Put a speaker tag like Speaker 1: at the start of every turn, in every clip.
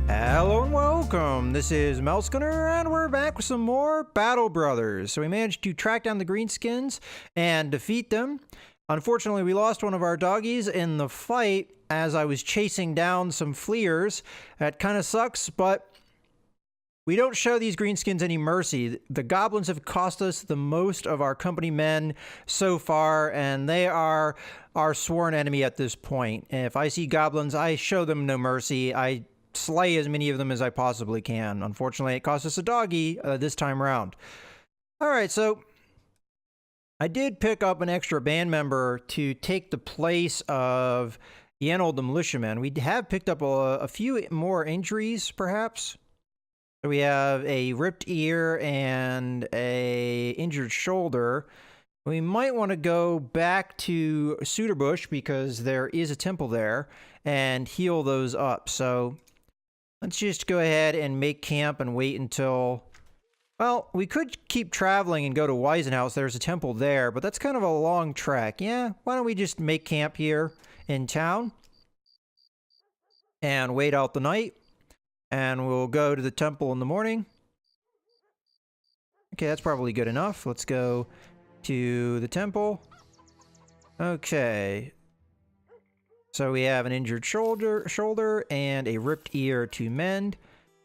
Speaker 1: Hello and welcome. This is Melskunner, and we're back with some more Battle Brothers. So we managed to track down the Greenskins and defeat them. Unfortunately, we lost one of our doggies in the fight as I was chasing down some fleers. That kind of sucks, but we don't show these Greenskins any mercy. The goblins have cost us the most of our company men so far, and they are our sworn enemy at this point. If I see goblins, I show them no mercy. I slay as many of them as I possibly can. Unfortunately, it cost us a doggy this time around. All right, so I did pick up an extra band member to take the place of Yanold the militiaman. We have picked up a few more injuries, perhaps. So we have a ripped ear and a injured shoulder. We might want to go back to Suderbush because there is a temple there and heal those up. So let's just go ahead and make camp and wait until... Well, we could keep traveling and go to Weisenhaus. There's a temple there, but that's kind of a long trek. Yeah, why don't we just make camp here in town and wait out the night, and we'll go to the temple in the morning. Okay, that's probably good enough. Let's go to the temple. Okay. So we have an injured shoulder and a ripped ear to mend.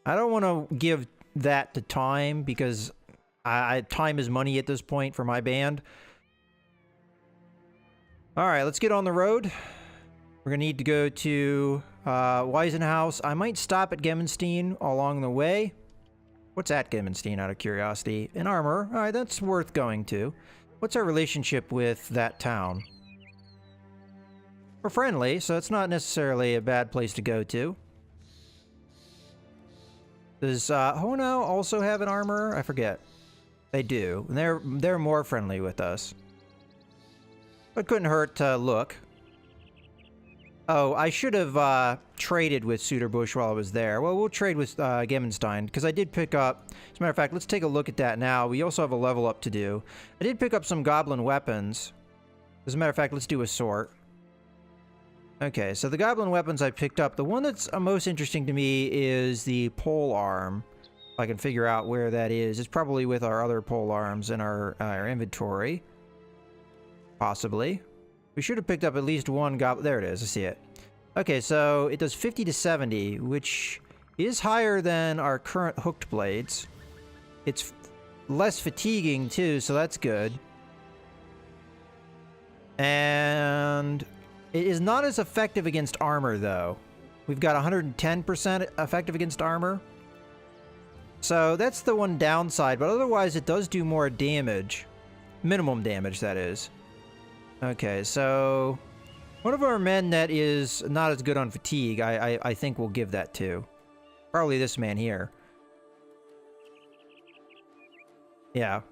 Speaker 1: I don't want to give that to time because time is money at this point for my band. All right, let's get on the road. We're gonna need to go to Weisenhaus. I might stop at Gemmenstein along the way. What's at Gemmenstein, out of curiosity? An armor. All right, that's worth going to. What's our relationship with that town? We're friendly, so it's not necessarily a bad place to go to. Does Hono also have an armor? I forget. They do. They're more friendly with us. But couldn't hurt to look. Oh, I should have traded with Suderbush while I was there. Well, we'll trade with Gemmenstein, because I did pick up... As a matter of fact, let's take a look at that now. We also have a level up to do. I did pick up some goblin weapons. As a matter of fact, let's do a sort. Okay, so the goblin weapons I picked up, the one that's most interesting to me is the pole arm. If I can figure out where that is. It's probably with our other pole arms in our inventory. Possibly. We should have picked up at least one goblin. There it is, I see it. Okay, so it does 50 to 70, which is higher than our current hooked blades. It's less fatiguing too, so that's good. And it is not as effective against armor, though. We've got 110% effective against armor. So that's the one downside, but otherwise it does do more damage. Minimum damage, that is. Okay, so one of our men that is not as good on fatigue, I think we'll give that to. Probably this man here. Yeah.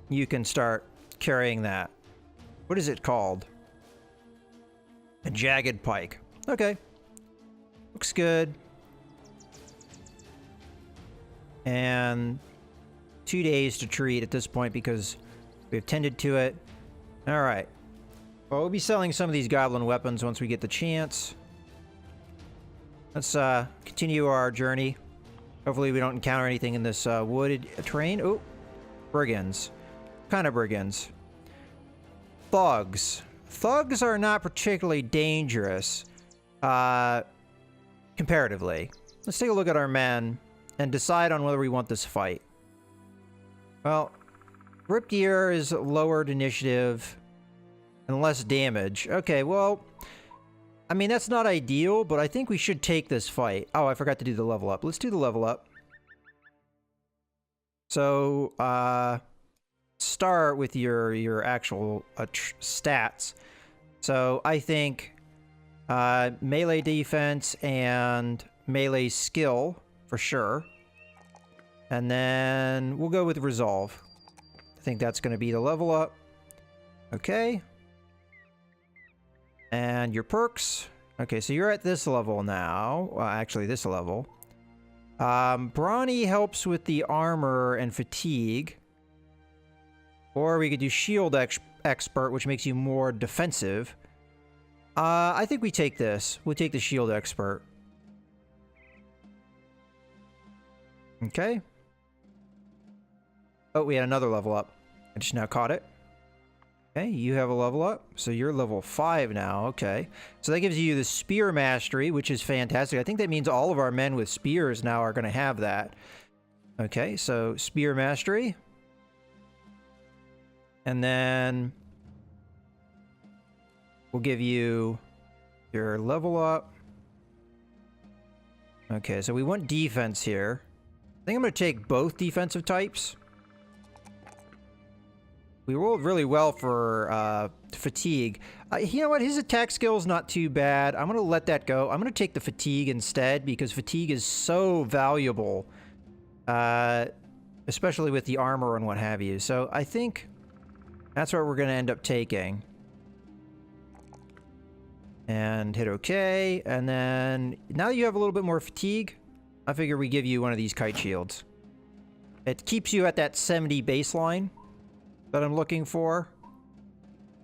Speaker 1: You can start carrying that. What is it called? A jagged pike. Okay. Looks good. And 2 days to treat at this point because we've tended to it. Alright. Well, we'll be selling some of these goblin weapons once we get the chance. Let's continue our journey. Hopefully we don't encounter anything in this wooded terrain. Oh, brigands. What kind of brigands? Thugs. Thugs are not particularly dangerous, comparatively. Let's take a look at our men and decide on whether we want this fight. Well, ripped ear is lowered initiative and less damage. Okay, well, I mean, that's not ideal, but I think we should take this fight. Oh, I forgot to do the level up. Let's do the level up. So, start with your actual stats. So I think melee defense and melee skill for sure, and then we'll go with resolve. I think that's going to be the level up. Okay, and your perks. Okay, so you're at this level now. Well, actually this level. Brawny helps with the armor and fatigue. Or we could do Shield Expert, which makes you more defensive. I think we take this. We'll take the Shield Expert. Okay. Oh, we had another level up. I just now caught it. Okay, you have a level up. So you're level 5 now. Okay. So that gives you the spear mastery, which is fantastic. I think that means all of our men with spears now are going to have that. Okay, so spear mastery. And then we'll give you your level up. Okay, so we want defense here. I think I'm going to take both defensive types. We rolled really well for fatigue. You know what? His attack skill is not too bad. I'm going to let that go. I'm going to take the fatigue instead because fatigue is so valuable. Especially with the armor and what have you. So I think that's what we're going to end up taking. And hit OK. And then now you have a little bit more fatigue. I figure we give you one of these kite shields. It keeps you at that 70 baseline that I'm looking for.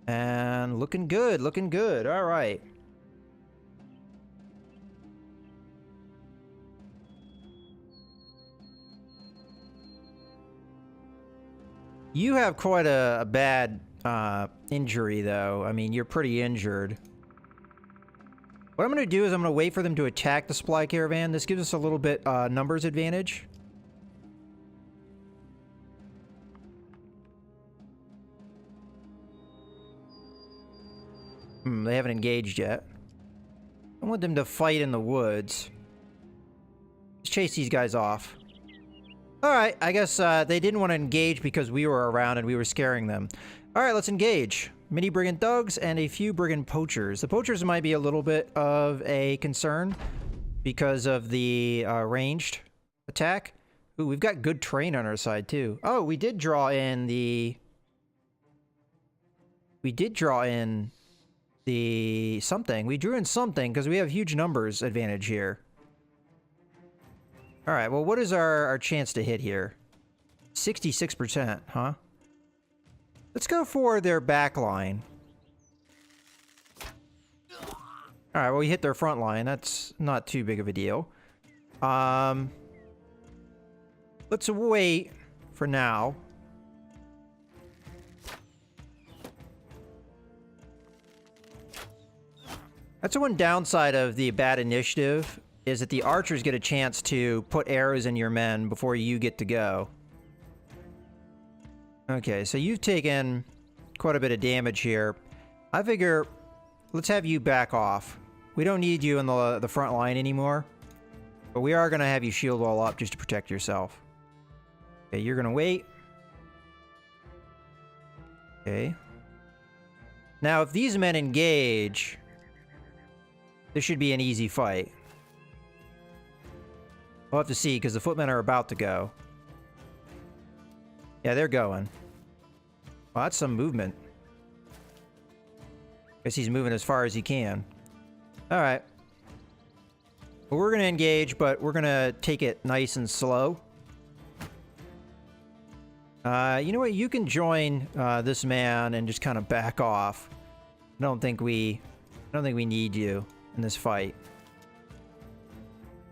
Speaker 1: And looking good, looking good. All right. You have quite a bad injury, though. I mean, you're pretty injured. What I'm going to do is I'm going to wait for them to attack the supply caravan. This gives us a little bit numbers advantage. They haven't engaged yet. I want them to fight in the woods. Let's chase these guys off. Alright, I guess they didn't want to engage because we were around and we were scaring them. Alright, let's engage. Mini brigand thugs and a few brigand poachers. The poachers might be a little bit of a concern because of the ranged attack. Ooh, we've got good terrain on our side too. Oh, we did draw in the... We did draw in the something. We drew in something because we have huge numbers advantage here. Alright, well, what is our chance to hit here? 66%, huh? Let's go for their back line. Alright, well, we hit their front line. That's not too big of a deal. Let's wait for now. That's the one downside of the bad initiative, is that the archers get a chance to put arrows in your men before you get to go. Okay, so you've taken quite a bit of damage here. I figure, let's have you back off. We don't need you in the front line anymore. But we are going to have you shield wall up just to protect yourself. Okay, you're going to wait. Okay. Now, if these men engage... This should be an easy fight. We'll have to see, because the footmen are about to go. Yeah, they're going. Well, that's some movement. Guess he's moving as far as he can. Alright. Well, we're going to engage, but we're going to take it nice and slow. You know what? You can join this man and just kind of back off. I don't think we need you in this fight.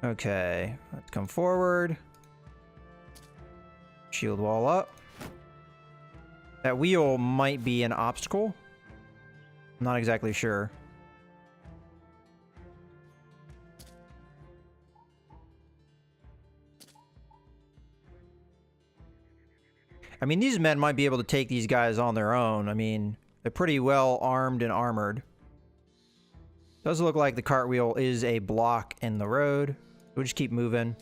Speaker 1: Okay, let's come forward. Shield wall up. That wheel might be an obstacle. I'm not exactly sure. I mean, these men might be able to take these guys on their own. I mean, they're pretty well armed and armored. Does look like the cartwheel is a block in the road. We'll just keep moving.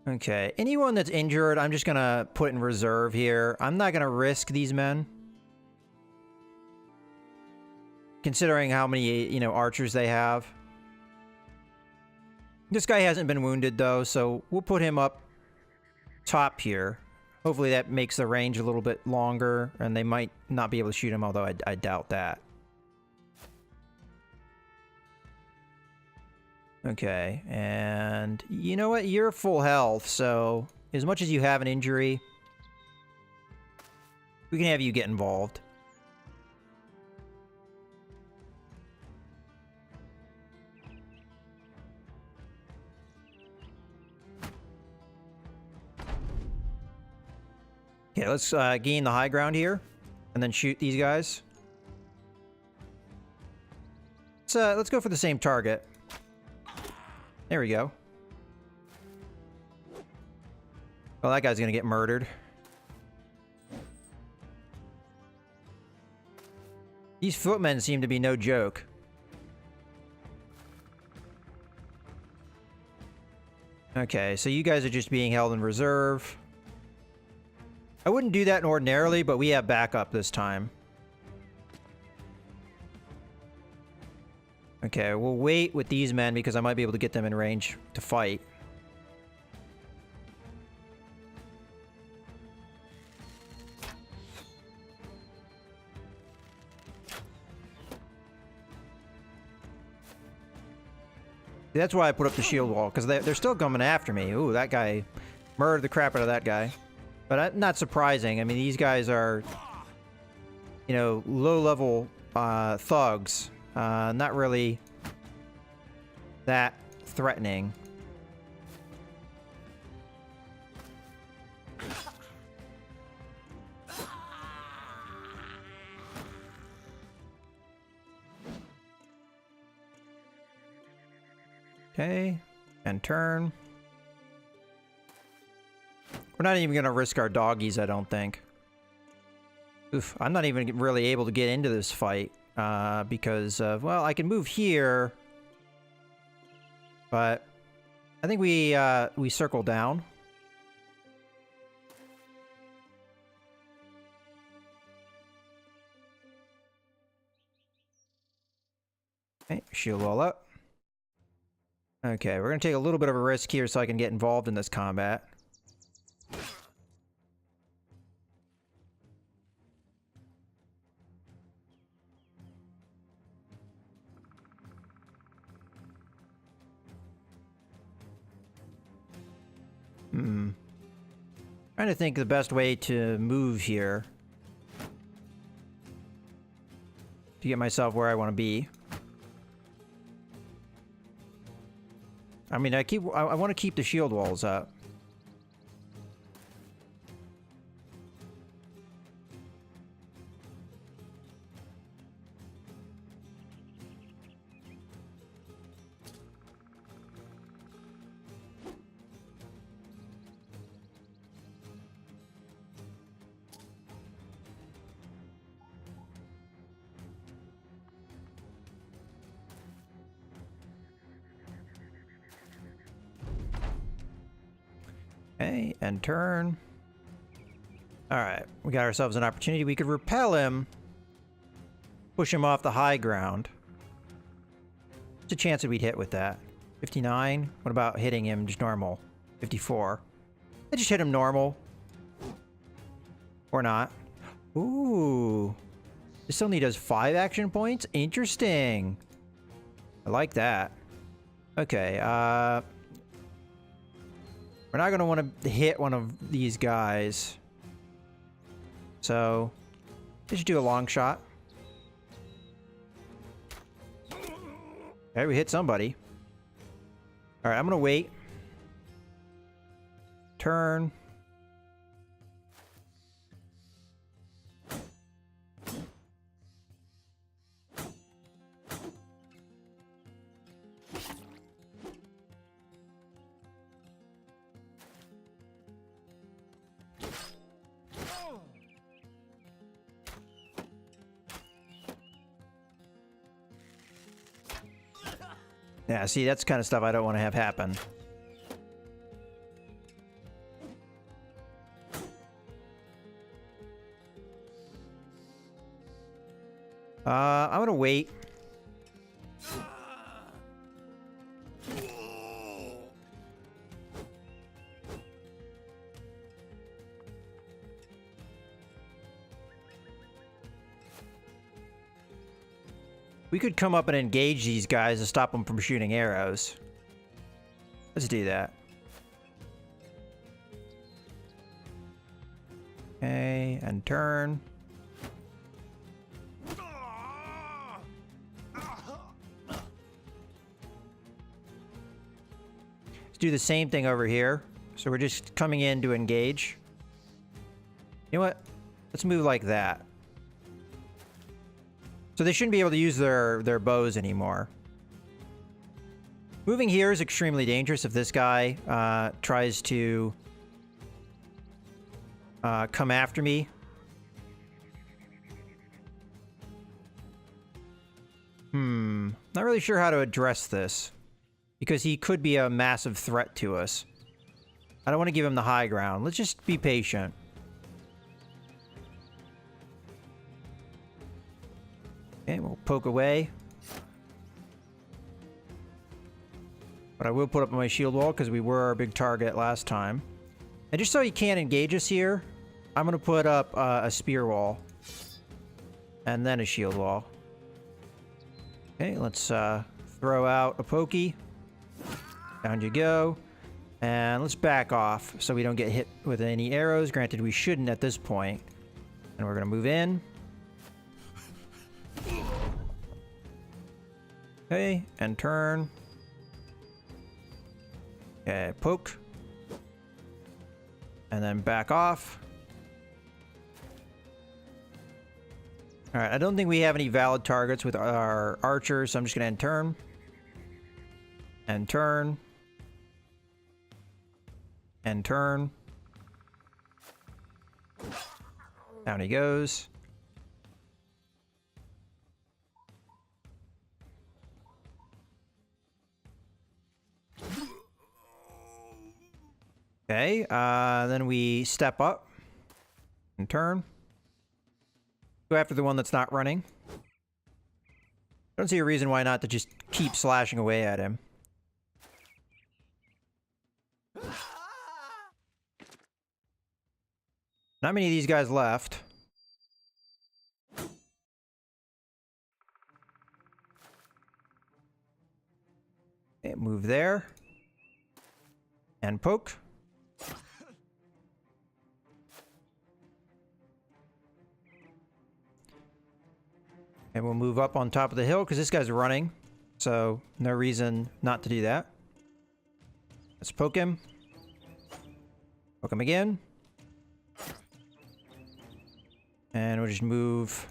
Speaker 1: Okay, anyone that's injured, I'm just gonna put in reserve here. I'm not gonna risk these men. Considering how many, you know, archers they have. This guy hasn't been wounded, though, so we'll put him up top here. Hopefully that makes the range a little bit longer, and they might not be able to shoot him, although I doubt that. Okay, and you know what? You're full health, so as much as you have an injury, we can have you get involved. Okay, let's gain the high ground here, and then shoot these guys. Let's go for the same target. There we go. Well, that guy's gonna get murdered. These footmen seem to be no joke. Okay, so you guys are just being held in reserve. I wouldn't do that ordinarily, but we have backup this time. Okay, we'll wait with these men because I might be able to get them in range to fight. That's why I put up the shield wall, because they're still coming after me. Ooh, that guy murdered the crap out of that guy. But not surprising. I mean, these guys are, you know, low-level thugs. Not really that threatening. Okay, and turn. We're not even going to risk our doggies, I don't think. Oof, I'm not even really able to get into this fight because, well, I can move here, but I think we circle down. Okay, shield wall up. Okay, we're going to take a little bit of a risk here so I can get involved in this combat. Trying to think the best way to move here to get myself where I want to be. I mean, I want to keep the shield walls up. Okay, and turn. Alright, we got ourselves an opportunity. We could repel him, push him off the high ground. What's a chance that we'd hit with that? 59? What about hitting him just normal? 54. I just hit him normal. Or not. Ooh. This only does 5 action points? Interesting. I like that. Okay, we're not going to want to hit one of these guys. So, just do a long shot. Okay, we hit somebody. Alright, I'm going to wait. Turn. Yeah, see, that's the kind of stuff I don't want to have happen. I'm gonna wait. We could come up and engage these guys to stop them from shooting arrows. Let's do that. Okay, and turn. Let's do the same thing over here. So we're just coming in to engage. You know what? Let's move like that. So they shouldn't be able to use their bows anymore. Moving here is extremely dangerous if this guy tries to come after me. Not really sure how to address this, because he could be a massive threat to us. I don't want to give him the high ground. Let's just be patient. Okay, we'll poke away. But I will put up my shield wall because we were our big target last time. And just so he can't engage us here, I'm going to put up a spear wall. And then a shield wall. Okay, let's throw out a pokey. Down you go. And let's back off so we don't get hit with any arrows. Granted, we shouldn't at this point. And we're going to move in. Okay, and turn. Okay, poke. And then back off. Alright, I don't think we have any valid targets with our archers, so I'm just going to turn. And turn. And turn. Down he goes. Okay, then we step up and turn. Go after the one that's not running. Don't see a reason why not to just keep slashing away at him. Not many of these guys left. Okay, move there. And poke. And we'll move up on top of the hill because this guy's running. So no reason not to do that. Let's poke him. Poke him again. And we'll just move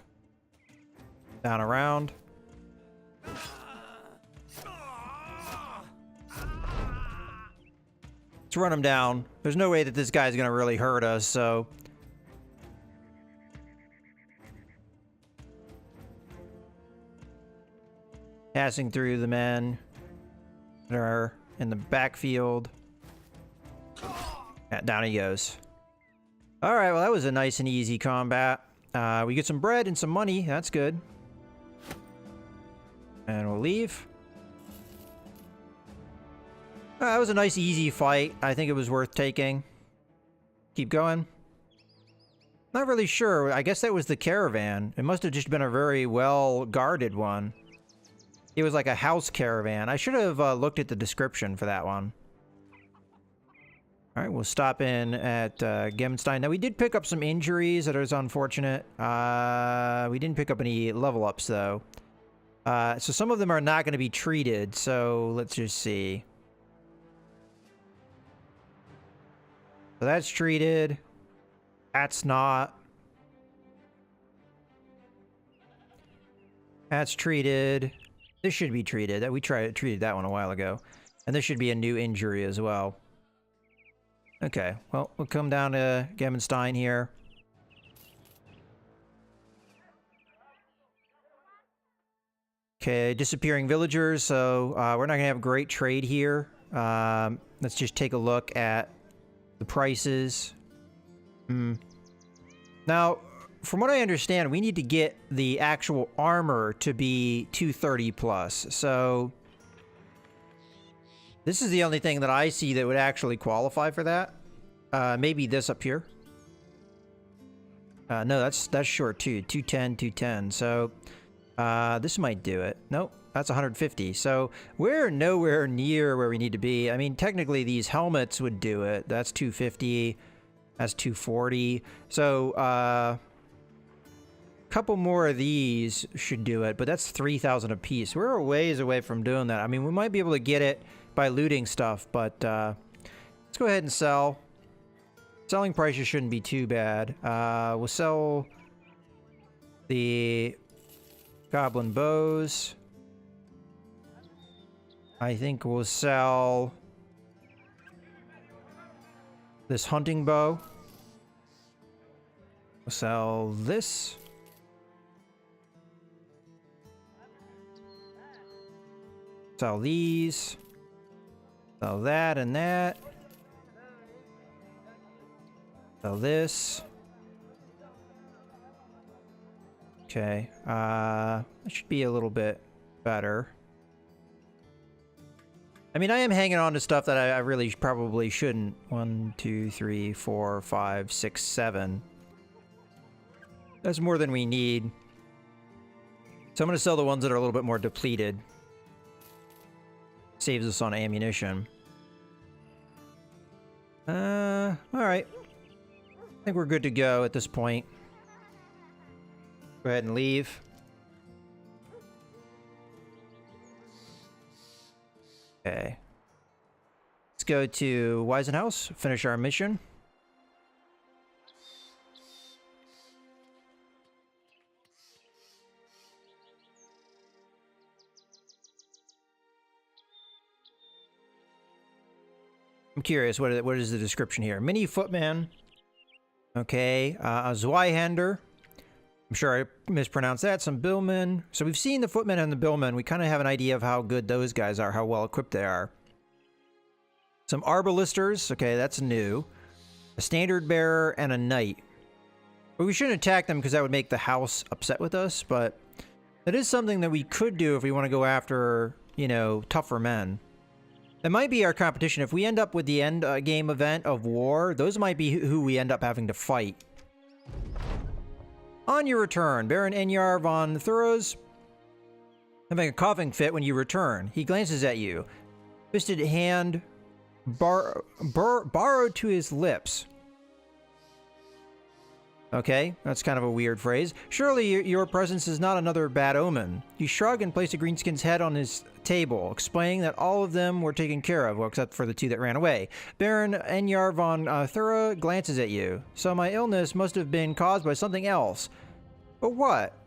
Speaker 1: down around. Let's run him down. There's no way that this guy's going to really hurt us, so... Passing through the men that are in the backfield. Down he goes. Alright, well that was a nice and easy combat. We get some bread and some money. That's good. And we'll leave. That was a nice easy fight. I think it was worth taking. Keep going. Not really sure. I guess that was the caravan. It must have just been a very well guarded one. It was like a house caravan. I should have looked at the description for that one. Alright, we'll stop in at Gemmenstein. Now, we did pick up some injuries that is unfortunate. We didn't pick up any level ups, though. So some of them are not going to be treated, so let's just see. So that's treated. That's not. That's treated. This should be treated. We treated that one a while ago. And this should be a new injury as well. Okay, well, we'll come down to Gemmenstein here. Okay, disappearing villagers, so we're not going to have great trade here. Let's just take a look at the prices. Now, from what I understand, we need to get the actual armor to be 230 plus, so... This is the only thing that I see that would actually qualify for that. Maybe this up here. No, that's short too. 210, 210. So, this might do it. Nope. That's 150. So we're nowhere near where we need to be. I mean, technically these helmets would do it. That's 250. That's 240. So, couple more of these should do it, but that's 3,000 a piece. We're a ways away from doing that. I mean, we might be able to get it by looting stuff, but let's go ahead and sell. Selling prices shouldn't be too bad. We'll sell the goblin bows. I think we'll sell this hunting bow. We'll sell this. Sell these. Sell that and that. Sell this. Okay. That should be a little bit better. I mean, I am hanging on to stuff that I really probably shouldn't. 1, 2, 3, 4, 5, 6, 7. That's more than we need. So I'm going to sell the ones that are a little bit more depleted. Saves us on ammunition. Alright. I think we're good to go at this point. Go ahead and leave. Okay. Let's go to Weisenhaus, finish our mission. I'm curious, what is the description here? Mini footman. Okay, a Zweihander. I'm sure I mispronounced that. Some billmen. So we've seen the footmen and the billmen. We kind of have an idea of how good those guys are, how well equipped they are. Some arbalisters. Okay, that's new. A standard bearer and a knight. But we shouldn't attack them because that would make the house upset with us, but that is something that we could do if we want to go after, you know, tougher men. That might be our competition. If we end up with the end game event of war, those might be who we end up having to fight. On your return, Baron Enyar von Thuros having a coughing fit when you return. He glances at you. Twisted hand borrowed to his lips. Okay, that's kind of a weird phrase. Surely your presence is not another bad omen. You shrug and place a greenskin's head on his table, explaining that all of them were taken care of, well, except for the 2 that ran away. Baron Enyar von Thura glances at you. So my illness must have been caused by something else. But what?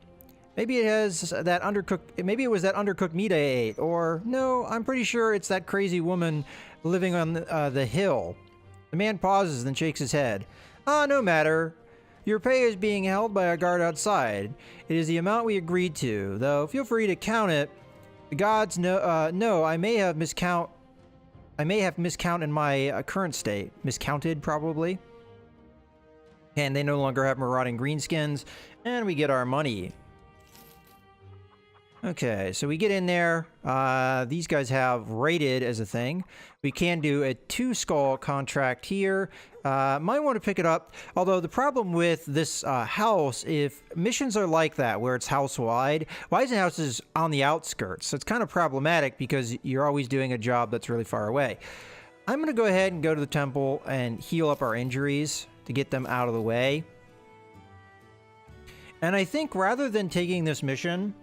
Speaker 1: Maybe it has that undercooked. Maybe it was that undercooked meat I ate. Or no, I'm pretty sure it's that crazy woman living on the hill. The man pauses, then shakes his head. No matter. Your pay is being held by a guard outside. It is the amount we agreed to, though feel free to count it. The gods know, no, I may have miscount in my current state. Miscounted, probably. And they no longer have marauding greenskins, and we get our money. Okay, so we get in there. These guys have raided as a thing. We can do a 2-skull contract here. Might want to pick it up. Although the problem with this house, if missions are like that, where it's house-wide, Weisenhaus is on the outskirts. So it's kind of problematic because you're always doing a job that's really far away. I'm going to go ahead and go to the temple and heal up our injuries to get them out of the way. And I think rather than taking this mission,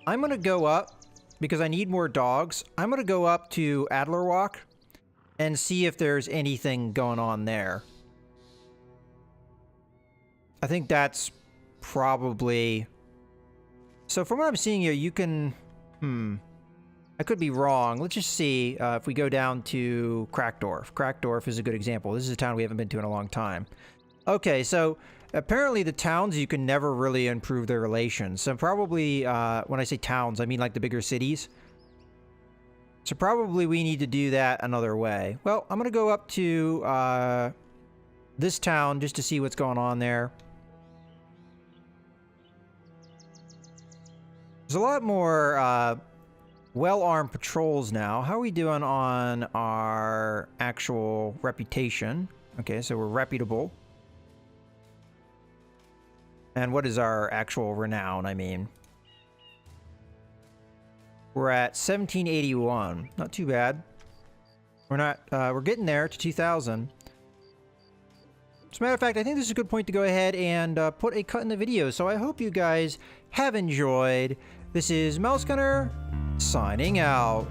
Speaker 1: I'm going to go up, because I need more dogs, I'm going to go up to Adlerwalk and see if there's anything going on there. I think that's probably... So from what I'm seeing here, you can... I could be wrong. Let's just see if we go down to Krakdorf. Krakdorf is a good example. This is a town we haven't been to in a long time. Okay, so... apparently the towns, you can never really improve their relations. So probably, when I say towns, I mean like the bigger cities. So probably we need to do that another way. Well, I'm going to go up to this town just to see what's going on there. There's a lot more well-armed patrols now. How are we doing on our actual reputation? Okay, so we're reputable. And what is our actual renown, I mean? We're at 1781. Not too bad. We're getting there to 2000. As a matter of fact, I think this is a good point to go ahead and put a cut in the video. So I hope you guys have enjoyed. This is Mouse Gunner signing out.